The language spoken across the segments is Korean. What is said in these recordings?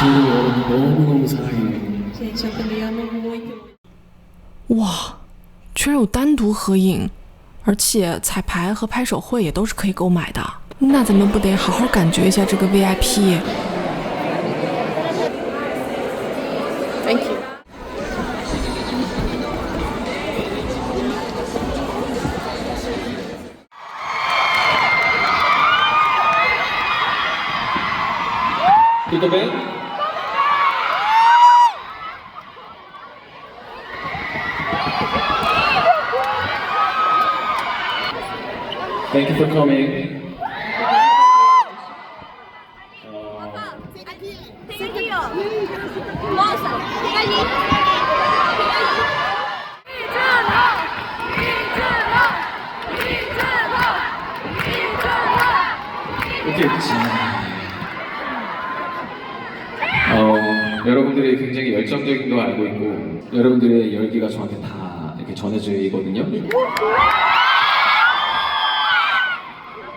저도 여러분 너무너무 사랑해요. Gente, eu também amo muito. 哇，居然有单独合影，而且彩排和拍手会也都是可以购买的。那咱们不得好好感觉一下这个 VIP？ Thank you. Tudo bem? Thank you for coming. Tem aqui, ó. Moça, tem ali. 이렇게 여러분들이 굉장히 열정적인 거 알고 있고 여러분들의 열기가 저한테 다 이렇게 전해지거든요.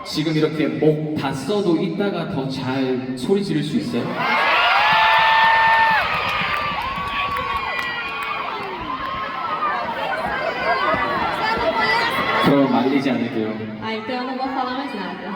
지금 이렇게 목 다 써도 이따가 더 잘 소리 지를 수 있어요? 그럼 말리지 않을게요. Ah, então eu não vou falar mais nada.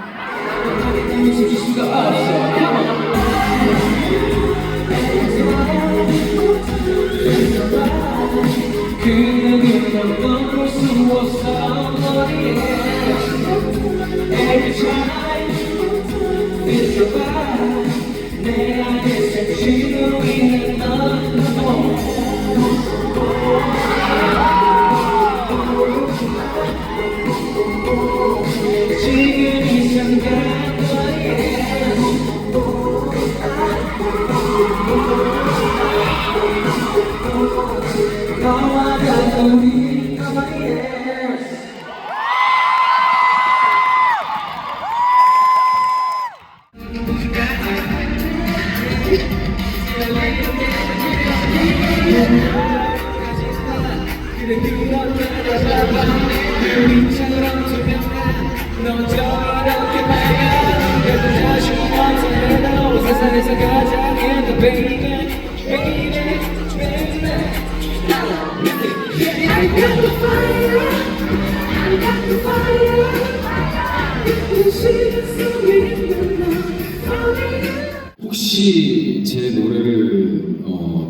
혹시 제 노래를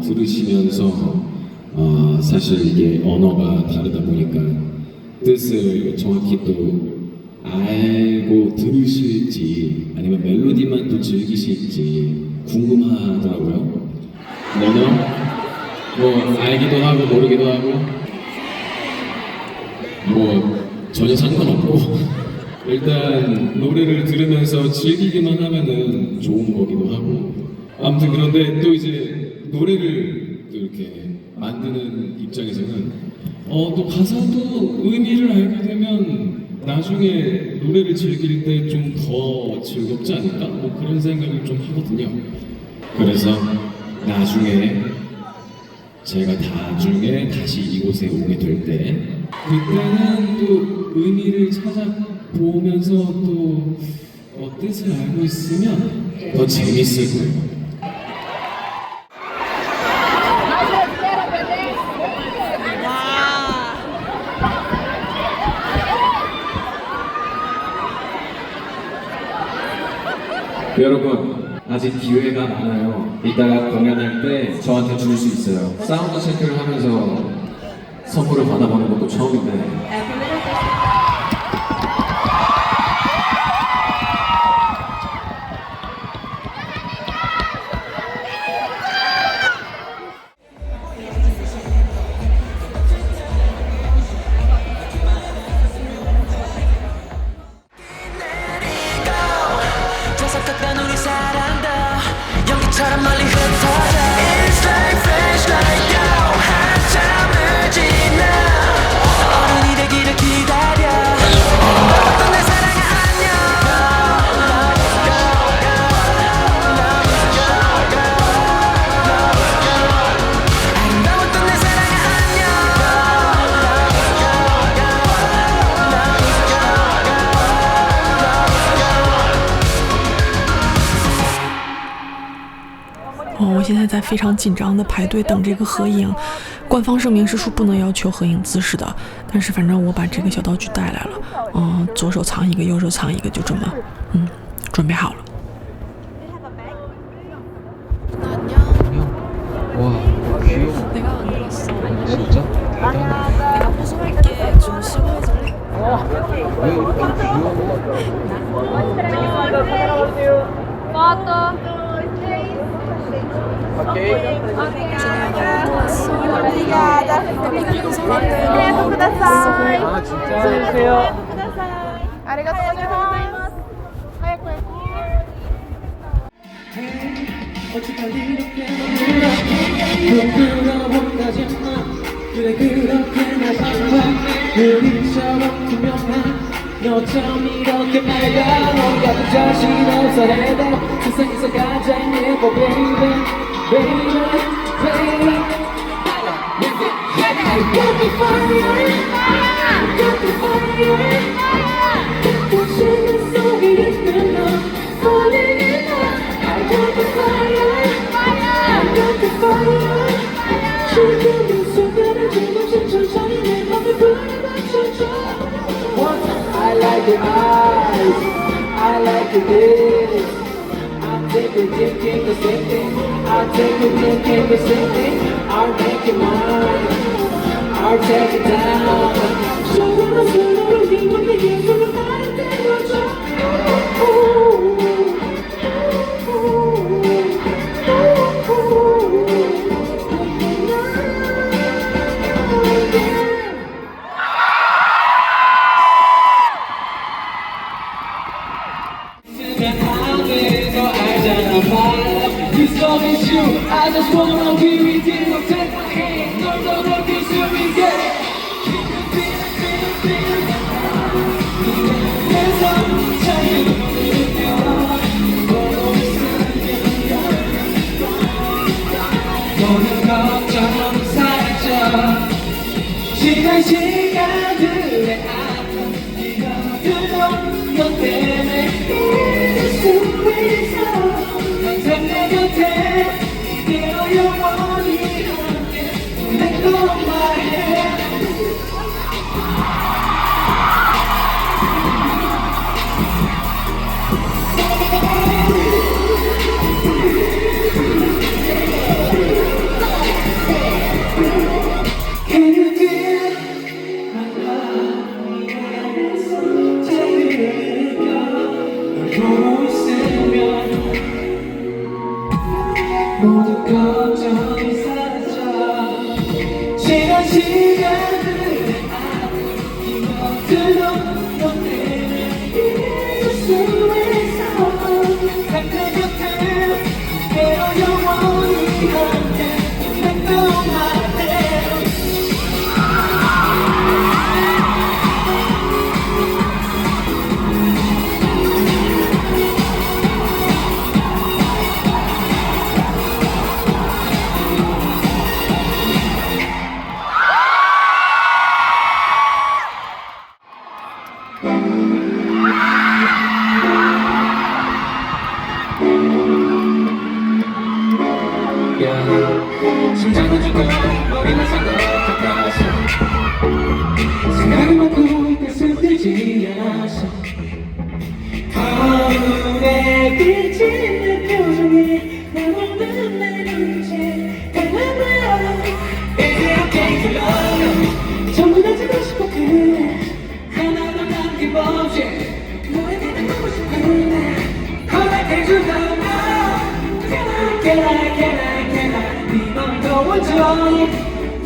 들으시면서 사실 이게 언어가 다르다 보니까 뜻을 정확히 또 알고 들으실지 아니면 멜로디만 또 즐기실지 궁금하더라고요. 너는 뭐 알기도 하고 모르기도 하고 뭐 전혀 상관없고 일단 노래를 들으면서 즐기기만 하면은 좋은 거기도 하고 아무튼 그런데 또 이제 노래를 또 이렇게 만드는 입장에서는 또 가사도 의미를 알게 되면 나중에 노래를 즐길 때 좀 더 즐겁지 않을까? 뭐 그런 생각을 좀 하거든요. 그래서 나중에 제가 나중에 다시 이곳에 오게 될 때 그때는 또 의미를 찾아보면서 또 뜻을 알고 있으면 더 재밌을 거예요. 여러분 아직 기회가 많아요. 이따가 공연할 때 저한테 줄 수 있어요. 사운드 체크를 하면서 선물을 받아보는 것도 처음인데 É a primeira vez. 연기처럼 멀리 흩어져 It's like flashlight go 한참을 지나 어른이 되기를 기다려 어떤 내 사랑의 안녕 아름다웠던 내 사랑의 我现在在非常紧张的排队等这个合影。官方声明是说不能要求合影姿势的，但是反正我把这个小道具带来了，左手藏一个，右手藏一个，就这么，准备好了。 와, 귀여워. 내가 만들었어. 진짜? 대단해. 내가 포즈할게. 좀 쉬워해줄래? 왜 이렇게 귀여워? Foto. Obrigada. 아, 진짜? 안녕하세요. Arigatou gozaimasu. 그래 그렇게 날 사랑해 우리처럼 투명한 너처럼 이렇게 밝아 너가 자신 없어 해도 세상에서 가장 예뻐 baby baby baby I got the fire I got the fire 당신의 속에 있는 너 falling in love I got the fire I got the fire 지금은 순간을 조금씩 천천히 내 맘을 불어닥쳐줘 I like your eyes I like your lips I take a thinking the same thing I take a thinking the same thing I'll make you mine I'll take it down 조금만 서로를 이용해 예술을 말을 때려줘 I just wanna be with you. Take my hand, 널 더 느낄 수 있게. 내 손 자유로 느껴. 너는 걱정 사라져. 시간들의 아픔 이거들도 너 때문에 잊을 수 있어. 항상 내 곁에. 영원히 함께 Let go of my hand Can you feel my love? 자유를 느껴 널 보고 있으면 모든 걱정이 사라져 시간들의 아픔 이것들도 너 때문에 잊을 수 있어 내 곁에 그대로 영원히 함께 Let go of my hand 심장은 죽고 머리는 생각하면서 생각을 먹고 가슴 들지 않았어 거울에 비친 내 표정이 내 몸은 내 눈빛에 달라버려 Is it okay to love you 전부 다 주고 싶어 그래 하나도 남김없이 너에게 담고 싶은데 허락해준다면 Can I 네맘 더워져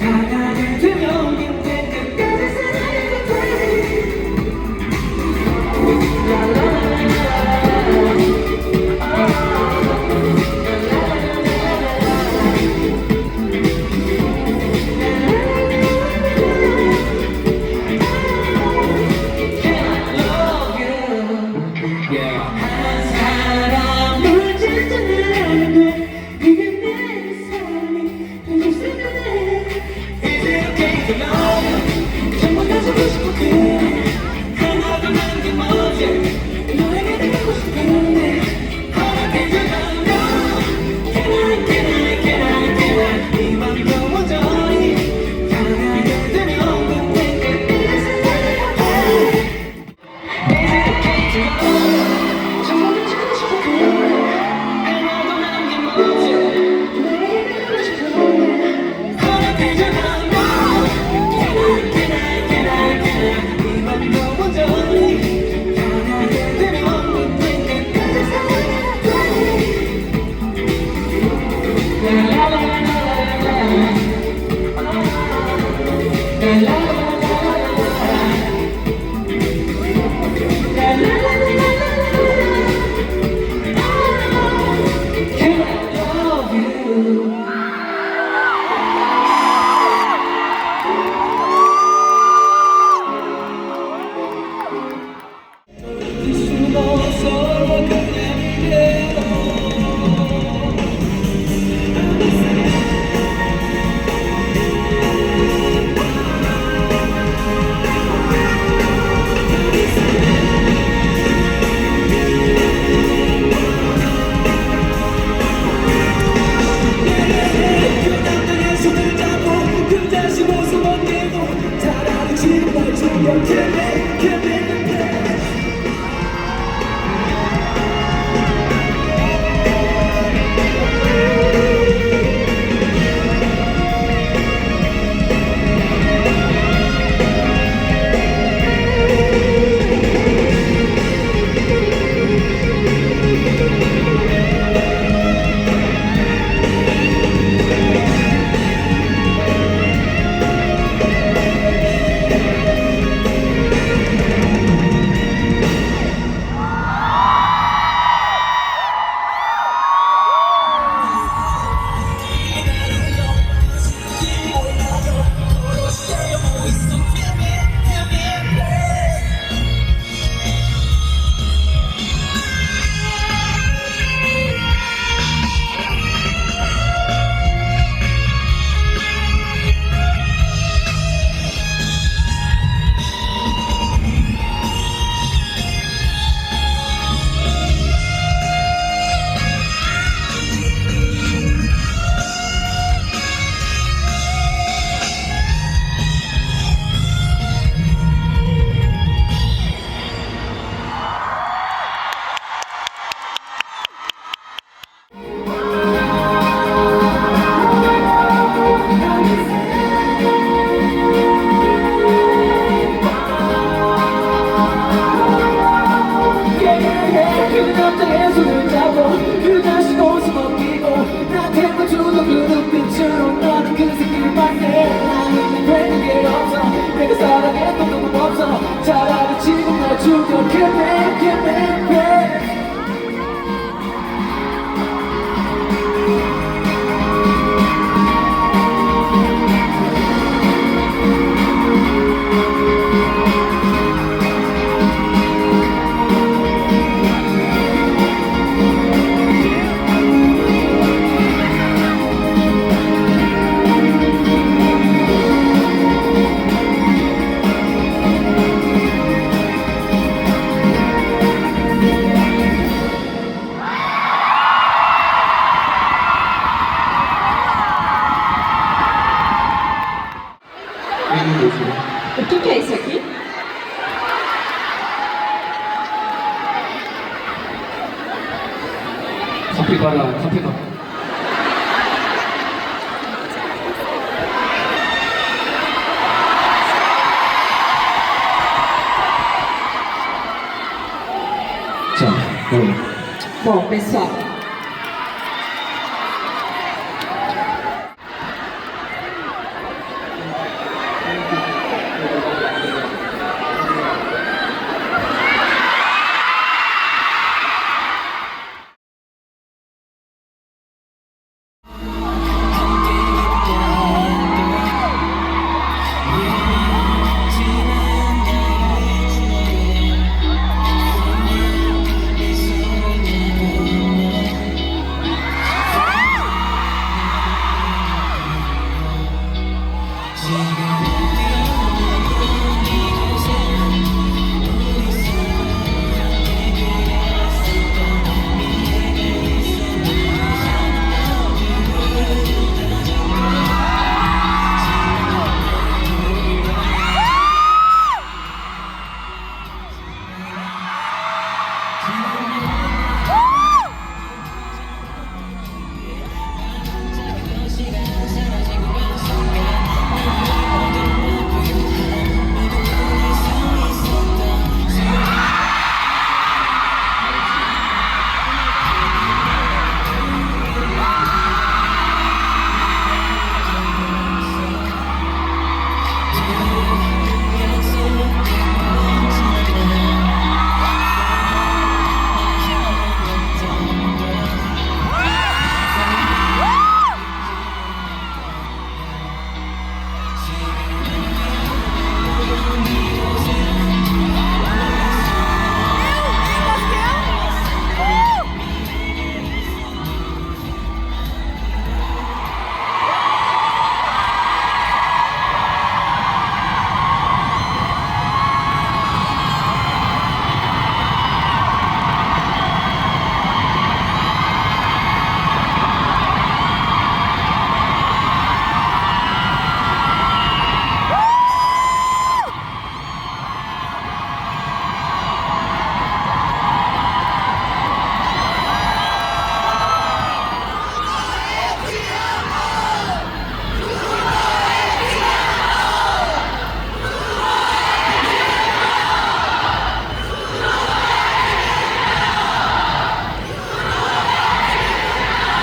다가가 되면 인생 끝까지 사랑해도 돼 Can I love you? Yeah. 한 사람을 찾아내면 돼 그게 내 삶이 되줄 수 있네 Is it okay to love you? 정말 가지고 싶어 그래 하나도 남김없이 너에게 되고 싶은데 허락해준다면 Can I 카피바라 카피바라. 자, 여러분. Bom, pessoal.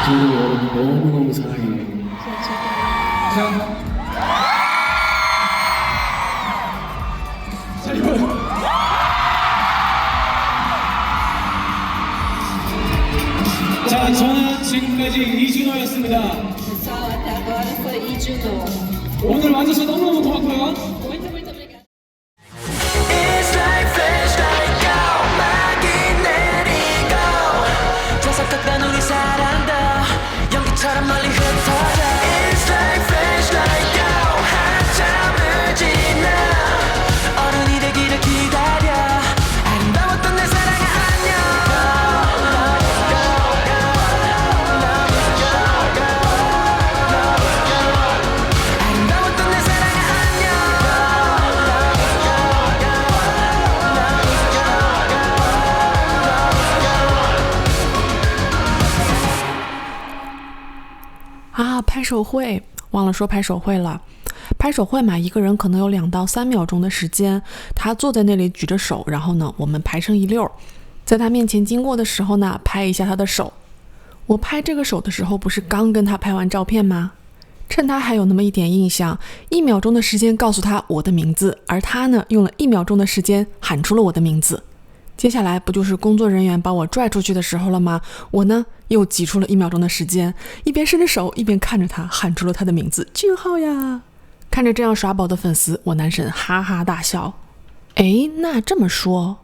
저도 여러분 너무너무 사랑해요. 자, 저는 지금까지 이준호였습니다. Pessoal, até agora foi Ijuno. 오늘 와주셔서 너무너무 고맙고요. Muito, muito obrigada. It's like flashlight 막이 내리고 자석같던 우리 사랑도 연기처럼 멀리 흩어져 It's like flashlight 한참을 지나 어른이 되기를 기다려 아름다웠던 내 사랑의 아름다웠던 내 사랑의啊，拍手会，忘了说拍手会了。拍手会嘛，一个人可能有2到3秒钟的时间，他坐在那里举着手，然后呢，我们排成一溜儿，在他面前经过的时候呢，拍一下他的手。我拍这个手的时候，不是刚跟他拍完照片吗？趁他还有那么一点印象，1秒钟的时间告诉他我的名字，而他呢，用了1秒钟的时间喊出了我的名字。接下来不就是工作人员把我拽出去的时候了吗？我呢又挤出了1秒钟的时间，一边伸着手，一边看着他，喊出了他的名字，俊浩呀！看着这样耍宝的粉丝，我男神哈哈大笑。诶，那这么说，